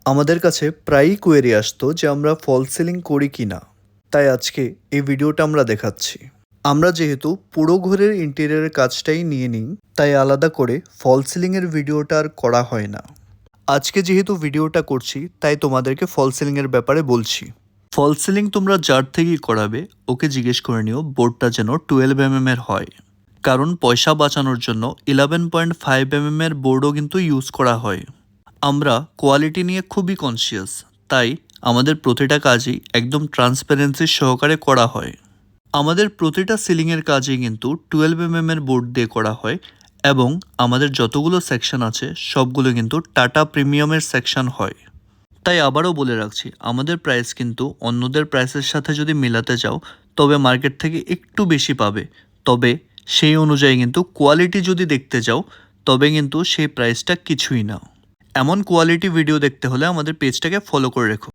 আমাদের কাছে প্রায়ই কোয়েরি আসতো যে আমরা ফল সিলিং করি কিনা, তাই আজকে এই ভিডিওটা আমরা দেখাচ্ছি। আমরা যেহেতু পুরো ঘরের ইন্টেরিয়রের কাজটাই নিয়ে নিই, তাই আলাদা করে ফল সিলিংয়ের ভিডিওটা আর করা হয় না। আজকে যেহেতু ভিডিওটা করছি তাই তোমাদেরকে ফল সিলিংয়ের ব্যাপারে বলছি। ফল সিলিং তোমরা যার থেকেই করাবে ওকে জিজ্ঞেস করে নিও বোর্ডটা যেন 12 এর হয়, কারণ পয়সা বাঁচানোর জন্য 11.5 এর বোর্ডও কিন্তু ইউজ করা হয়। আমরা কোয়ালিটি নিয়ে খুবই কনসিয়াস, তাই আমাদের প্রতিটা কাজই একদম ট্রান্সপারেন্সি সহকারে করা হয়। আমাদের প্রতিটা সিলিংয়ের কাজই কিন্তু 12 এর বোর্ড দিয়ে করা হয় এবং আমাদের যতগুলো সেকশন আছে সবগুলো কিন্তু টাটা প্রিমিয়ামের সেকশন হয়। তাই আবারও বলে রাখছি, আমাদের প্রাইস কিন্তু অন্যদের প্রাইসের সাথে যদি মেলাতে যাও তবে মার্কেট থেকে একটু বেশি পাবে, তবে সেই অনুযায়ী কিন্তু কোয়ালিটি যদি দেখতে যাও তবে কিন্তু সেই প্রাইসটা কিছুই না। এমন কোয়ালিটি ভিডিও দেখতে হলে আমাদের পেজটাকে ফলো করে রেখো।